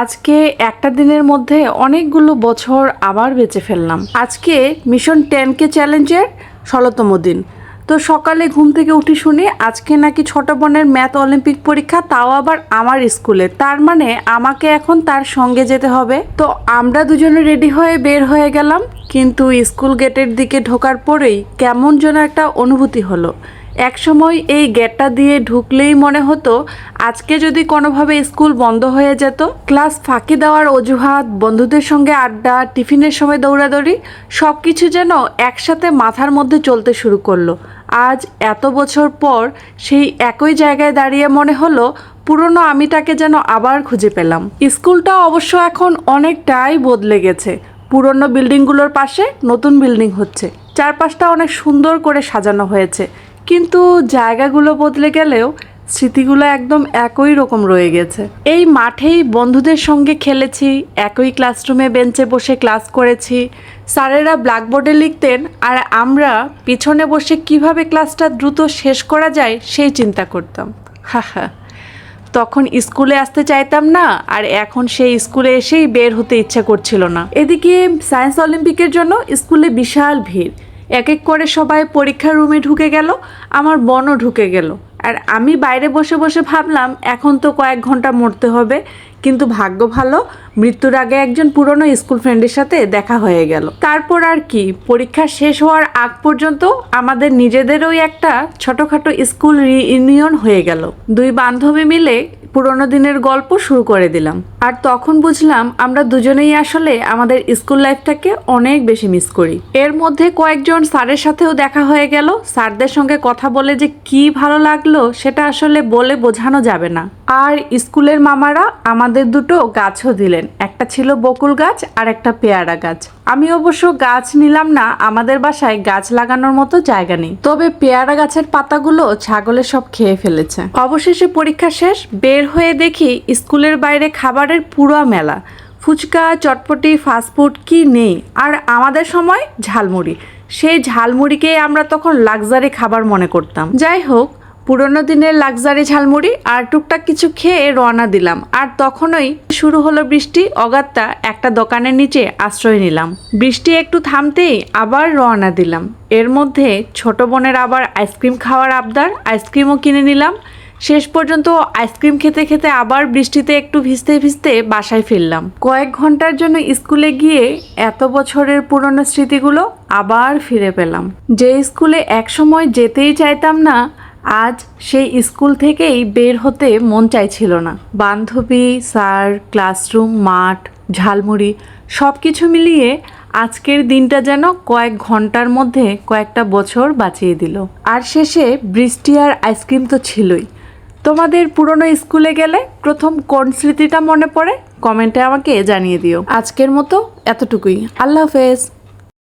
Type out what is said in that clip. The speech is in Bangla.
আজকে একটা দিনের মধ্যে অনেকগুলো বছর আবার বেঁচে ফেললাম। আজকে মিশন 10K চ্যালেঞ্জের 16তম দিন। তো সকালে ঘুম থেকে উঠে শুনি আজকে নাকি ছোট বোনের ম্যাথ অলিম্পিক পরীক্ষা, তাও আবার আমার স্কুলে। তার মানে আমাকে এখন তার সঙ্গে যেতে হবে। তো আমরা দুজনে রেডি হয়ে বের হয়ে গেলাম, কিন্তু স্কুল গেটের দিকে ঢোকার পরেই কেমন যেন একটা অনুভূতি হলো। একসময় এই গেটটা দিয়ে ঢুকলেই মনে হতো আজকে যদি কোনোভাবে স্কুল বন্ধ হয়ে যেত। ক্লাস ফাঁকি দেওয়ার অজুহাত, বন্ধুদের সঙ্গে আড্ডা, টিফিনের সময় দৌড়াদৌড়ি, সব কিছু যেন একসাথে মাথার মধ্যে চলতে শুরু করলো। আজ এত বছর পর সেই একই জায়গায় দাঁড়িয়ে মনে হলো পুরনো আমিটাকে যেন আবার খুঁজে পেলাম। স্কুলটা অবশ্য এখন অনেকটাই বদলে গেছে। পুরনো বিল্ডিংগুলোর পাশে নতুন বিল্ডিং হচ্ছে, চারপাশটা অনেক সুন্দর করে সাজানো হয়েছে, কিন্তু জায়গাগুলো বদলে গেলেও স্মৃতিগুলো একদম একই রকম রয়ে গেছে। এই মাঠেই বন্ধুদের সঙ্গে খেলেছি, একই ক্লাসরুমে বেঞ্চে বসে ক্লাস করেছি। স্যারেরা ব্ল্যাকবোর্ডে লিখতেন আর আমরা পিছনে বসে কিভাবে ক্লাসটা দ্রুত শেষ করা যায় সেই চিন্তা করতাম। হা। তখন স্কুলে আসতে চাইতাম না, আর এখন সেই স্কুলে এসেই বের হতে ইচ্ছা করছিল না। এদিকে সায়েন্স অলিম্পিকের জন্য স্কুলে বিশাল ভিড়। এক এক করে সবাই পরীক্ষার রুমে ঢুকে গেল, আমার বোনও ঢুকে গেল। আর আমি বাইরে বসে বসে ভাবলাম এখন তো কয়েক ঘন্টা মরতে হবে, কিন্তু ভাগ্য ভালো, মৃত্যুর আগে একজন পুরনো স্কুল ফ্রেন্ডের সাথে দেখা হয়ে গেল। তারপর আর কি, পরীক্ষা শেষ হওয়ার আগ পর্যন্ত আমাদের নিজেদেরই একটা ছোটখাটো স্কুল রিইউনিয়ন হয়ে গেল। দুই বান্ধবী মিলে পুরোনো দিনের গল্প শুরু করে দিলাম। আর তখন বুঝলাম আমরা দুজনেই আসলে আমাদের স্কুল লাইফটাকে অনেক বেশি মিস করি। এর মধ্যে কয়েকজন স্যারের সাথেও দেখা হয়ে গেল। স্যারদের সঙ্গে কথা বলে যে কি ভালো লাগলো সেটা আসলে বলে বোঝানো যাবে না। আর স্কুলের মামারা আমাদের দুটো গাছও দিলেন, একটা ছিল বকুল গাছ আর একটা পেয়ারা গাছ। আমি অবশ্য গাছ নিলাম না, আমাদের বাসায় গাছ লাগানোর মতো জায়গা নেই। তবে পেয়ারা গাছের পাতাগুলো ছাগলে সব খেয়ে ফেলেছে। অবশেষে পরীক্ষা শেষ, বের হয়ে দেখি স্কুলের বাইরে খাবারের পুরো মেলা। ফুচকা, চটপটি, ফাস্টফুড কি নেই। আর আমাদের সময় ঝালমুড়ি, সেই ঝালমুড়িকেই আমরা তখন লাক্সারি খাবার মনে করতাম। যাই হোক, পুরোনো দিনের লাক্সারি ঝালমুড়ি আর টুকটাক কিছু খেয়ে রওনা দিলাম। আর তখনই শুরু হলো বৃষ্টি। অগাত্তা একটা দোকানের নিচে আশ্রয় নিলাম। বৃষ্টি একটু থামতেই আবার রওনা দিলাম। এর মধ্যে ছোট বোনের আবার আইসক্রিম খাওয়ার আবদার, আইসক্রিমও কিনে নিলাম। শেষ পর্যন্ত আইসক্রিম খেতে খেতে আবার বৃষ্টিতে একটু ভিজতে ভিজতে বাসায় ফিরলাম। কয়েক ঘন্টার জন্য স্কুলে গিয়ে এত বছরের পুরনো স্মৃতিগুলো আবার ফিরে পেলাম। যে স্কুলে একসময় যেতেই চাইতাম না, আজ সেই স্কুল থেকেই বের হতে মন চাইছিল না। বান্ধবী, স্যার, ক্লাসরুম, মাঠ, ঝালমুড়ি সব কিছু মিলিয়ে আজকের দিনটা যেন কয়েক ঘন্টার মধ্যে কয়েকটা বছর বাঁচিয়ে দিল। আর শেষে বৃষ্টি আর আইসক্রিম তো ছিলই। তোমাদের পুরনো স্কুলে গেলে প্রথম কোন স্মৃতিটা মনে পড়ে? কমেন্টে আমাকে জানিয়ে দিও। আজকের মতো এতটুকুই। আল্লাহ হাফেজ।